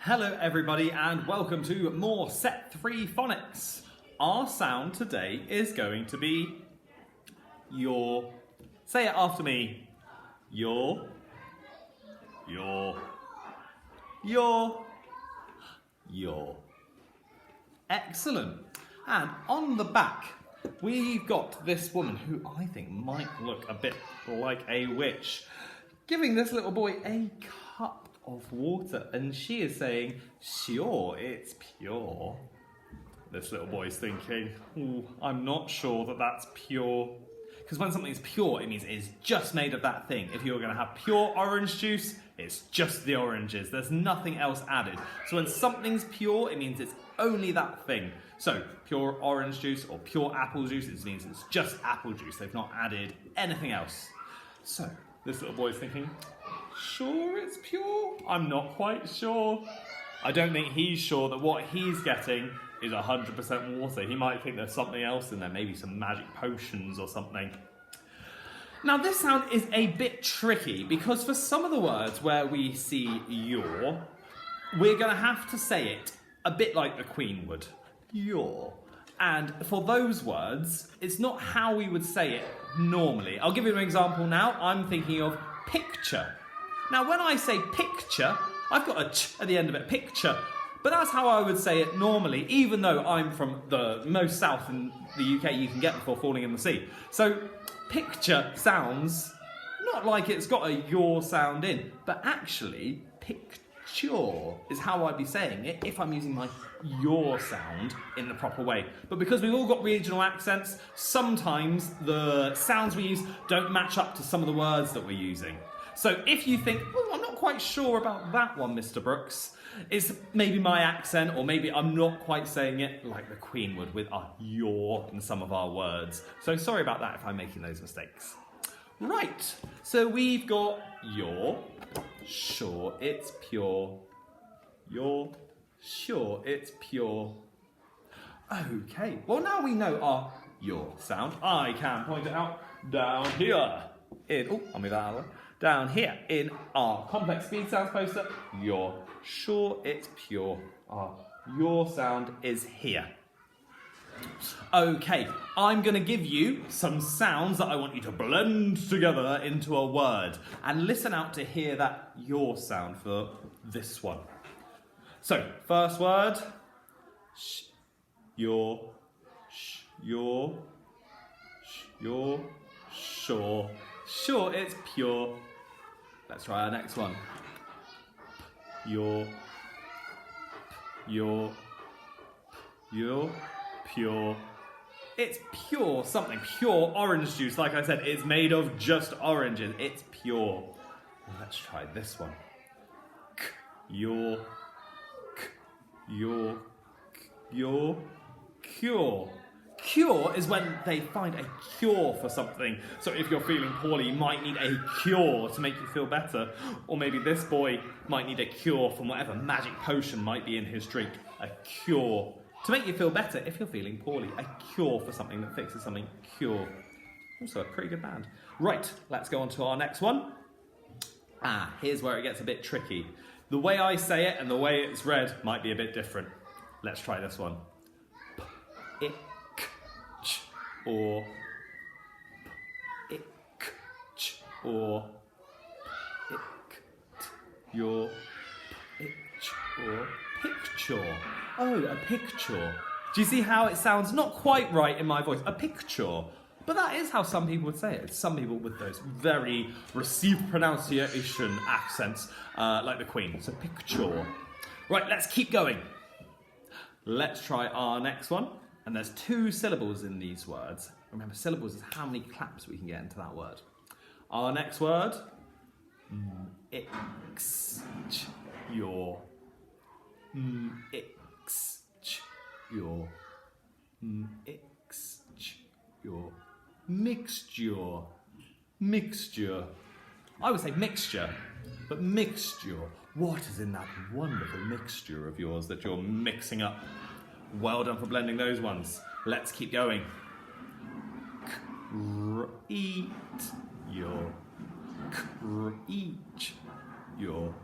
Hello everybody and welcome to more Set 3 Phonics. Our sound today is going to be your. Say it after me. Your. Excellent. And on the back, we've got this woman who I think might look a bit like a witch, giving this little boy a cup of water, and she is saying, "Sure, it's pure." This little boy's thinking, "Ooh, I'm not sure that that's pure." Because when something's pure, it means it's just made of that thing. If you're going to have pure orange juice, it's just the oranges. There's nothing else added. So when something's pure, it means it's only that thing. So pure orange juice or pure apple juice, it means it's just apple juice. They've not added anything else. So this little boy's thinking, "Sure it's pure? I'm not quite sure." I don't think he's sure that what he's getting is 100% water. He might think there's something else in there, maybe some magic potions or something. Now this sound is a bit tricky because for some of the words where we see your, we're going to have to say it a bit like the Queen would. Your. And for those words, it's not how we would say it normally. I'll give you an example now. I'm thinking of picture. Now when I say picture, I've got a ch at the end of it, picture. But that's how I would say it normally, even though I'm from the most south in the UK you can get before falling in the sea. So picture sounds not like it's got a your sound in, but actually picture is how I'd be saying it if I'm using my your sound in the proper way. But because we've all got regional accents, sometimes the sounds we use don't match up to some of the words that we're using. So if you think, "Oh, I'm not quite sure about that one, Mr. Brooks," it's maybe my accent, or maybe I'm not quite saying it like the Queen would with our your in some of our words. So sorry about that if I'm making those mistakes. Right, so we've got your, sure it's pure, your, sure it's pure. Okay, well now we know our your sound. I can point it out down here in, I'll move that out of the way. Down here in our complex speed sounds poster, your, sure it's pure. Our your sound is here. Okay, I'm going to give you some sounds that I want you to blend together into a word. And listen out to hear that your sound for this one. So, first word, your, your, sure. Sure, it's pure. Let's try our next one. Your, pure. It's pure something. Pure orange juice, like I said, it's made of just oranges. It's pure. Let's try this one. Your, cure. Cure is when they find a cure for something. So if you're feeling poorly, you might need a cure to make you feel better. Or maybe this boy might need a cure from whatever magic potion might be in his drink. A cure to make you feel better if you're feeling poorly. A cure for something that fixes something. Cure. Also a pretty good band. Right, let's go on to our next one. Here's where it gets a bit tricky. The way I say it and the way it's read might be a bit different. Let's try this one. Or or your or picture. Oh, a picture. Do you see how it sounds not quite right in my voice? A picture. But that is how some people would say it. Some people with those very received pronunciation accents, like the Queen. So picture. Right, let's keep going. Let's try our next one. And there's 2 syllables in these words. Remember, syllables is how many claps we can get into that word. Our next word, your, mixture. I would say mixture, but mixture. What is in that wonderful mixture of yours that you're mixing up? Well done for blending those ones. Let's keep going. Eat your,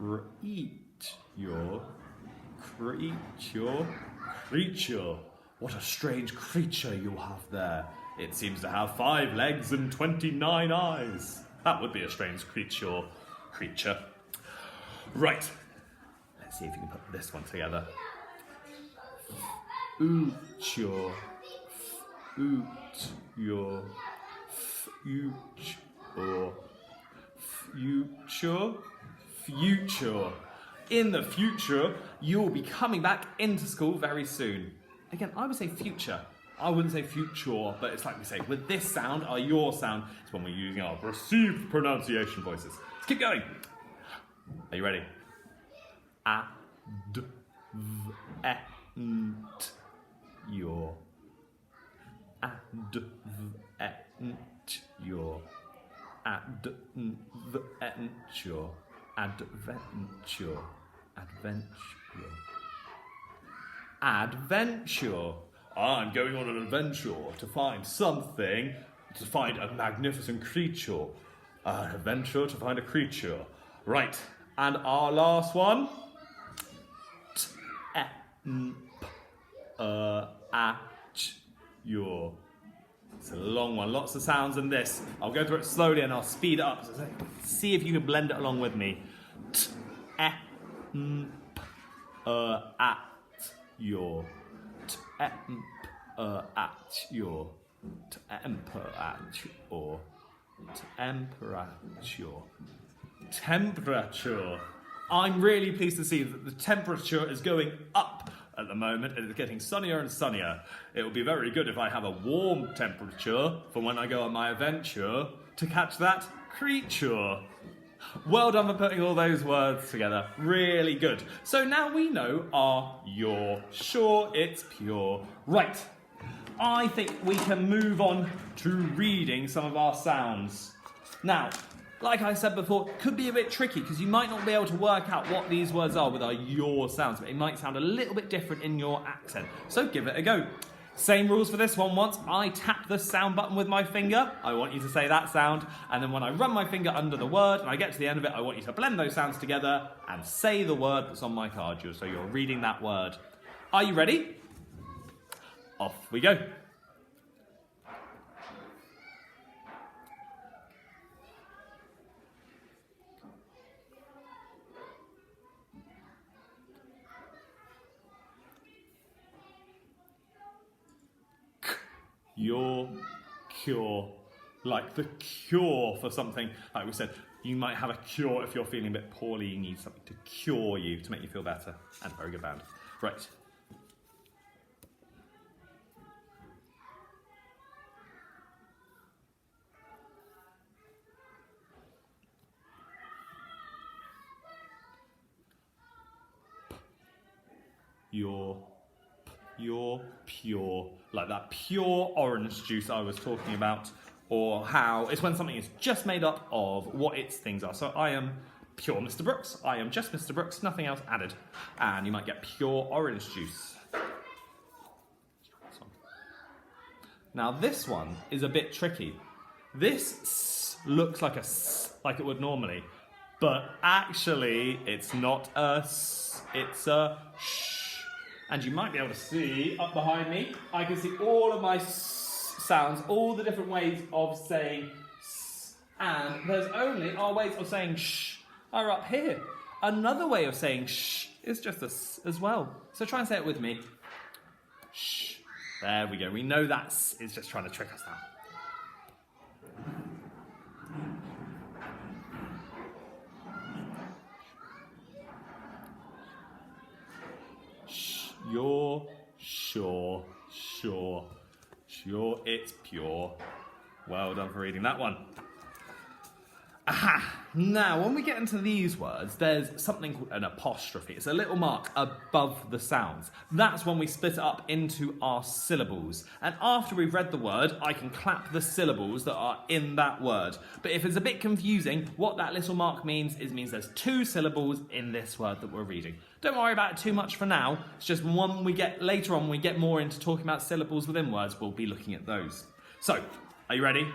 creature, creature, creature. What a strange creature you have there. It seems to have 5 legs and 29 eyes. That would be a strange creature. Right. Let's see if you can put this one together. Future, future, future, future, future. In the future, you will be coming back into school very soon. Again, I would say future. I wouldn't say future, but it's like we say, with this sound, our your sound, it's when we're using our received pronunciation voices. Let's keep going. Are you ready? Advent, your. Advent, your. Adventure, adventure, adventure. Adventure. I'm going on an adventure to find something, to find a magnificent creature. An adventure to find a creature. Right, and our last one. Your. It's a long one, lots of sounds in this. I'll go through it slowly and I'll speed it up. So see if you can blend it along with me. Your. Temperature. Temperature. I'm really pleased to see that the temperature is going up at the moment and it's getting sunnier and sunnier. It will be very good if I have a warm temperature for when I go on my adventure to catch that creature. Well done for putting all those words together. Really good. So now we know our you're sure it's pure. Right. I think we can move on to reading some of our sounds. Now, like I said before, it could be a bit tricky because you might not be able to work out what these words are with our your sounds, but it might sound a little bit different in your accent. So give it a go. Same rules for this one. Once I tap the sound button with my finger, I want you to say that sound, and then when I run my finger under the word and I get to the end of it, I want you to blend those sounds together and say the word that's on my card. So you're reading that word. Are you ready? Off we go. Your cure, like the cure for something. Like we said, you might have a cure if you're feeling a bit poorly. You need something to cure you, to make you feel better. And very good band. Right. You're pure, like that pure orange juice I was talking about, or how it's when something is just made up of what its things are. So I am pure Mr. Brooks, I am just Mr. Brooks, nothing else added. And you might get pure orange juice. Now this one is a bit tricky. This s looks like a s, like it would normally, but actually it's not a s, it's a sh. And you might be able to see, up behind me, I can see all of my sounds, all the different ways of saying s. And there's only our ways of saying sh are up here. Another way of saying sh is just a s as well. So try and say it with me. Shh. There we go. We know that s is just trying to trick us now. You're sure it's pure. Well done for reading that one. Aha! Now, when we get into these words, there's something called an apostrophe. It's a little mark above the sounds. That's when we split it up into our syllables. And after we've read the word, I can clap the syllables that are in that word. But if it's a bit confusing, what that little mark means there's 2 syllables in this word that we're reading. Don't worry about it too much for now. It's just when we get later on, when we get more into talking about syllables within words, we'll be looking at those. So, are you ready?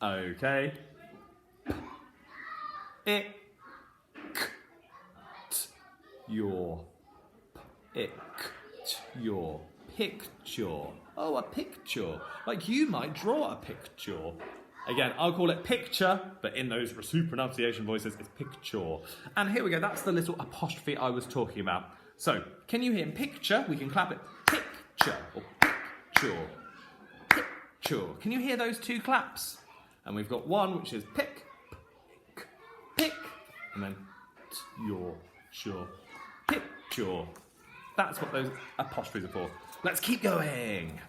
Okay. It. Your. It. Your. Picture. Oh, a picture. Like you might draw a picture. Again, I'll call it picture, but in those Rasu pronunciation voices, it's picture. And here we go, that's the little apostrophe I was talking about. So, can you hear picture? We can clap it. Picture, or picture, picture. Can you hear those two claps? And we've got one, which is pick, pick, and then your, sure, picture. That's what those apostrophes are for. Let's keep going.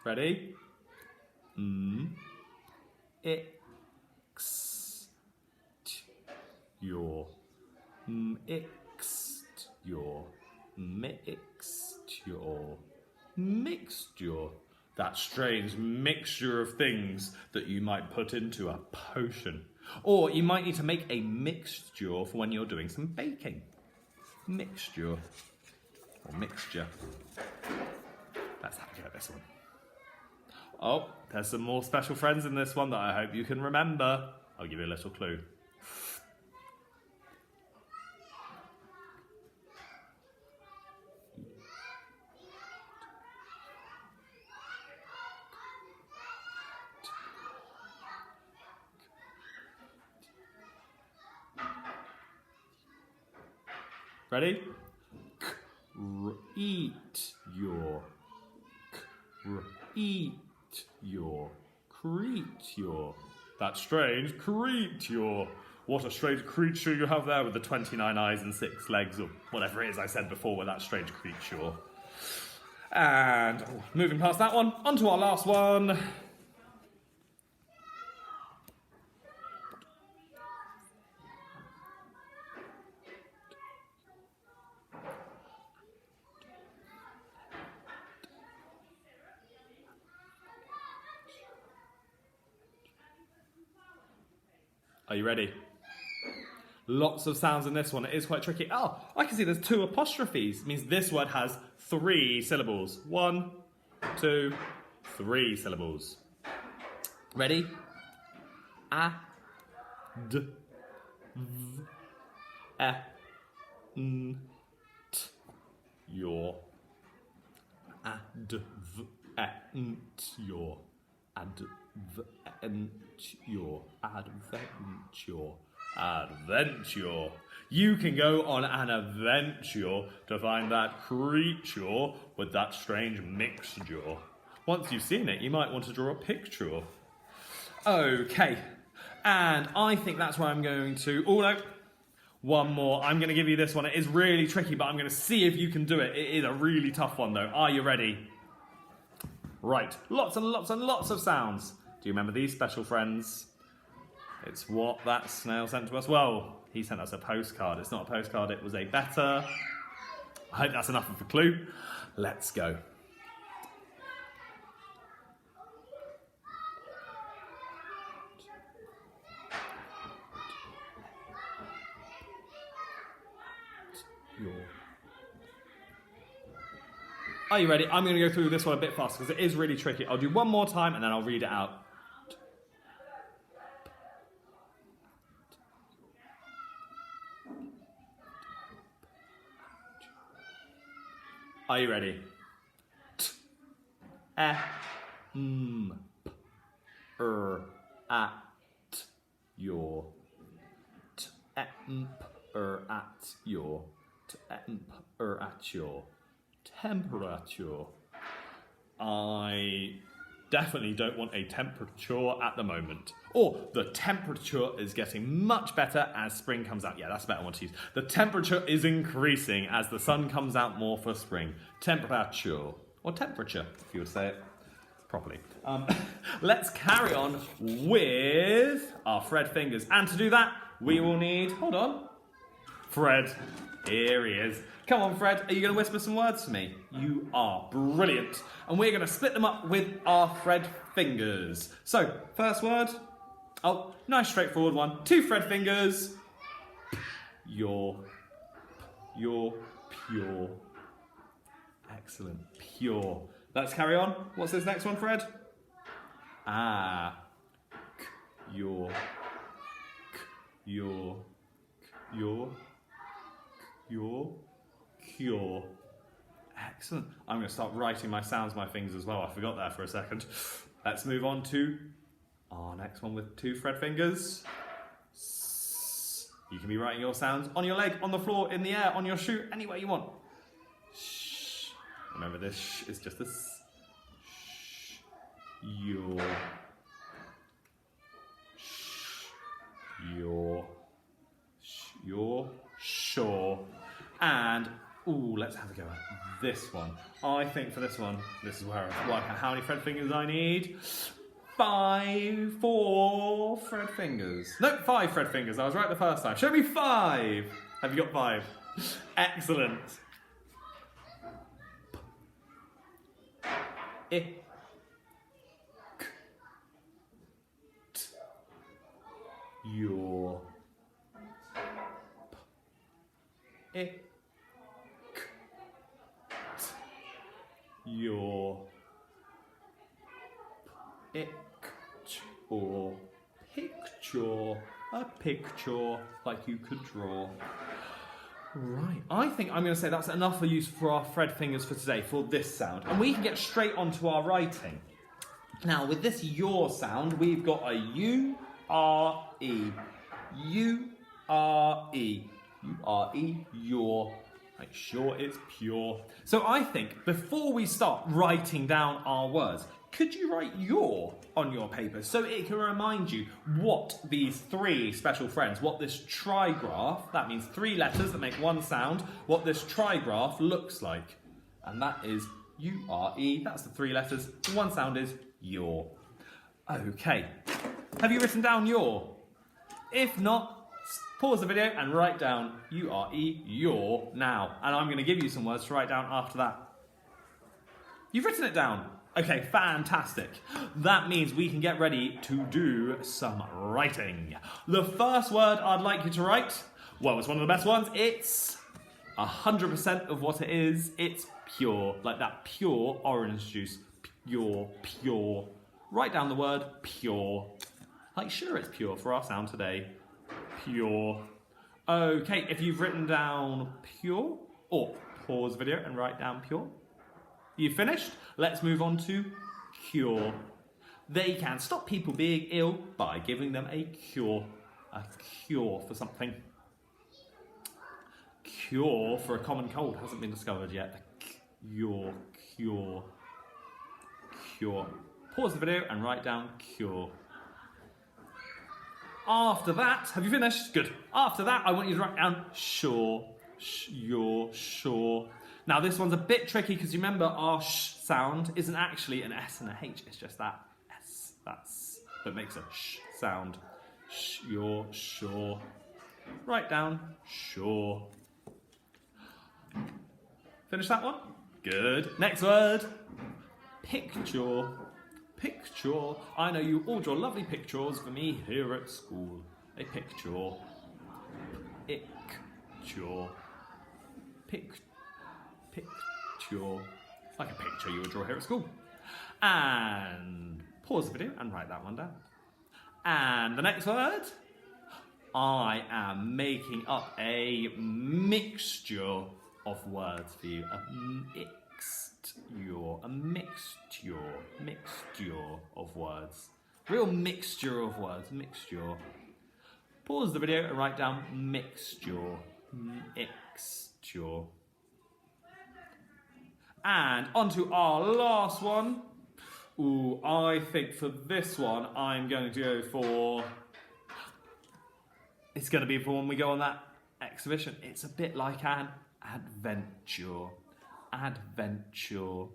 Ready? X your mixed your mixture. That strange mixture of things that you might put into a potion. Or you might need to make a mixture for when you're doing some baking. Mixture or mixture. Let's have a go at this one. Oh, there's some more special friends in this one that I hope you can remember. I'll give you a little clue. Ready? Eat your. Eat your. Creature. That's strange. Creature. What a strange creature you have there with the 29 eyes and 6 legs, or whatever it is I said before with that strange creature. And moving past that one, on to our last one. Are you ready? Lots of sounds in this one. It is quite tricky. Oh, I can see there's 2 apostrophes. It means this word has 3 syllables. 1, 2, 3 syllables. Ready? A, d, v, e, n, t, your. A, d, v, e, n, t, your. Adventure. Adventure. Adventure. You can go on an adventure to find that creature with that strange mixture. Once you've seen it, you might want to draw a picture. Okay, and I think that's where I'm going to... Oh no, one more. I'm going to give you this one. It is really tricky, but I'm going to see if you can do it. It is a really tough one though. Are you ready? Right, lots and lots and lots of sounds. Do you remember these special friends? It's what that snail sent to us. Well, he sent us a postcard. It's not a postcard, it was a better. I hope that's enough of a clue. Let's go. Are you ready? I'm going to go through this one a bit faster because it is really tricky. I'll do one more time and then I'll read it out. Are you ready? T, e, m, p, at, your. T, e, m, p, at, your. T, e, m, p, at, your. Temperature. I definitely don't want a temperature at the moment. Or the temperature is getting much better as spring comes out. Yeah, that's a better one to use. The temperature is increasing as the sun comes out more for spring. Temperature. Or temperature, if you would say it properly. Let's carry on with our Fred fingers. And to do that, we will need, hold on, Fred, here he is. Come on, Fred, are you going to whisper some words to me? You are brilliant. And we're going to split them up with our Fred fingers. So, first word. Oh, nice straightforward one. 2 Fred fingers. You're pure. Excellent. Pure. Let's carry on. What's this next one, Fred? You're cure. Excellent. I'm going to start writing my sounds, my fingers as well. I forgot that for a second. Let's move on to our next one with 2 Fred fingers. You can be writing your sounds on your leg, on the floor, in the air, on your shoe, anywhere you want. Shh. Remember, this sh is just a s. Shh. You're sure. And, ooh, let's have a go at this one. I think for this one, this is where I work out how many Fred fingers I need. 4 Fred fingers. No, 5 Fred fingers. I was right the first time. Show me 5. Have you got 5? Excellent. Your or picture, a picture like you could draw. Right, I think I'm going to say that's enough for use for our Fred fingers for today, for this sound. And we can get straight onto our writing. Now, with this your sound, we've got a U-R-E. U-R-E. U-R-E, your. Make sure it's pure. So I think before we start writing down our words, could you write your on your paper so it can remind you what these 3 special friends, what this trigraph, that means 3 letters that make one sound, what this trigraph looks like. And that is U-R-E, that's the 3 letters, one sound is your. Okay, have you written down your? If not, pause the video and write down U-R-E, your now. And I'm going to give you some words to write down after that. You've written it down. Okay, fantastic. That means we can get ready to do some writing. The first word I'd like you to write, well, it's one of the best ones. It's 100% of what it is. It's pure, like that pure orange juice. Pure. Write down the word pure. Like, sure, it's pure for our sound today. Pure. Okay, if you've written down pure, or pause the video and write down pure. You finished? Let's move on to cure. They can stop people being ill by giving them a cure. A cure for something. Cure for a common cold hasn't been discovered yet. Cure. Pause the video and write down cure. After that, have you finished? Good. After that, I want you to write down sure. You're sure. Now, this one's a bit tricky because you remember our sh sound isn't actually an S and a H. It's just that S. That makes a sh sound. You're sure. Write down sure. Finish that one? Good. Next word. Picture. Picture. I know you all draw lovely pictures for me here at school. A picture. Picture. Picture. Like a picture you would draw here at school. And pause the video and write that one down. And the next word. I am making up a mixture of words for you. A mixture of words. Real mixture of words. Mixture. Pause the video and write down mixture. Mixture. And onto our last one. Ooh, I think for this one I'm going to go for... It's going to be for when we go on that exhibition. It's a bit like an adventure. Adventure.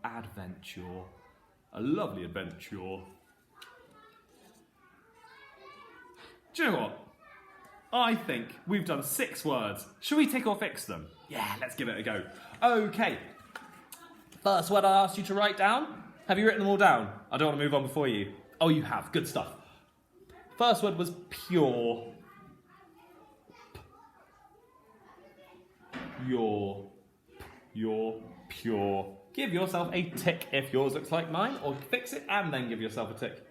Adventure. A lovely adventure. Do you know what? I think we've done 6 words. Should we tick or fix them? Yeah, let's give it a go. Okay. First word I asked you to write down. Have you written them all down? I don't want to move on before you. Oh, you have. Good stuff. First word was pure. You're pure. Give yourself a tick if yours looks like mine, or fix it and then give yourself a tick.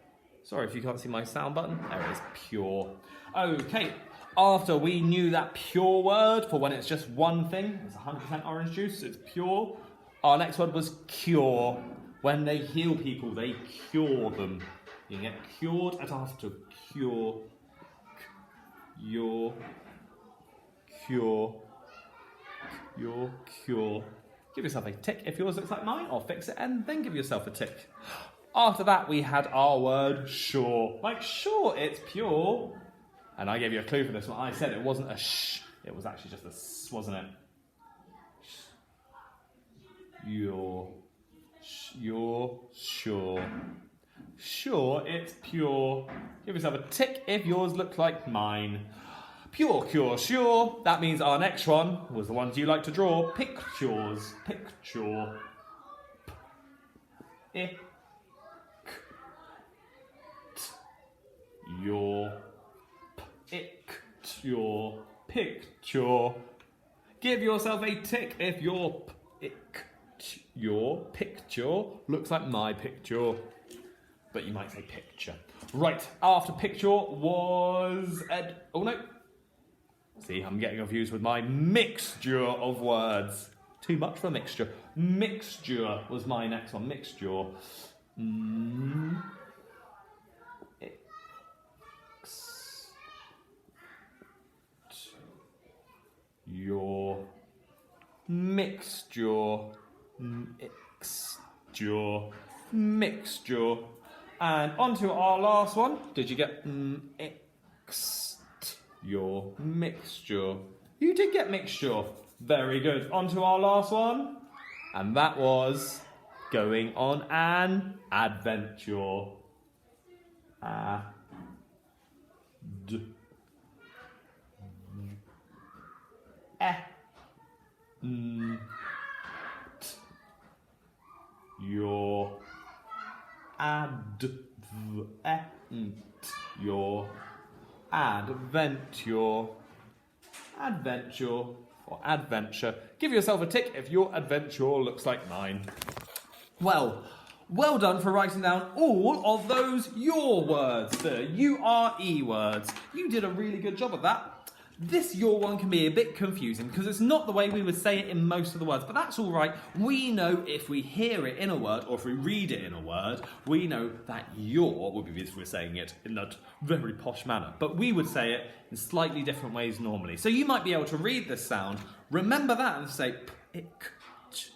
Sorry if you can't see my sound button. There it is, pure. Okay, after we knew that pure word for when it's just one thing, it's 100% orange juice, it's pure. Our next word was cure. When they heal people, they cure them. You can get cured at after cure. Cure. Give yourself a tick if yours looks like mine, or fix it and then give yourself a tick. After that, we had our word sure. Like, sure, it's pure. And I gave you a clue for this one. I said it wasn't a sh, it was actually just a s, wasn't it? You're sure. Sure, it's pure. Give yourself a tick if yours looks like mine. Pure, cure, sure. That means our next one was the ones you like to draw. Pictures. Picture. Ick. Your. Ick. Your. Picture. Give yourself a tick if your picture looks like my picture. But you might say picture. Right, after picture was oh no. See, I'm getting confused with my mixture of words. Too much for a mixture. Mixture was my next one. Mixture. Your mixture. Mixture. And on to our last one. Did you get your mixture? You did get mixture. Very good. On to our last one. And that was going on an adventure. Your your adventure or adventure. Give yourself a tick if your adventure looks like mine. Well done for writing down all of those your words, the URE words. You did a really good job of that. This your one can be a bit confusing because it's not the way we would say it in most of the words, but that's all right. We know if we hear it in a word or if we read it in a word, we know that your would be if we're saying it in that very posh manner, but we would say it in slightly different ways normally. So you might be able to read this sound, remember that and say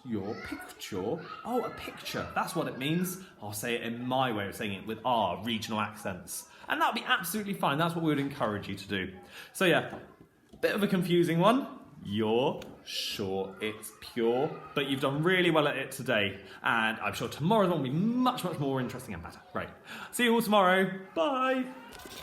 your picture. Oh, a picture. That's what it means. I'll say it in my way of saying it with our regional accents. And that'll be absolutely fine. That's what we would encourage you to do. So yeah, bit of a confusing one. You're sure it's pure, but you've done really well at it today. And I'm sure tomorrow's one will be much, much more interesting and better. Right. See you all tomorrow. Bye.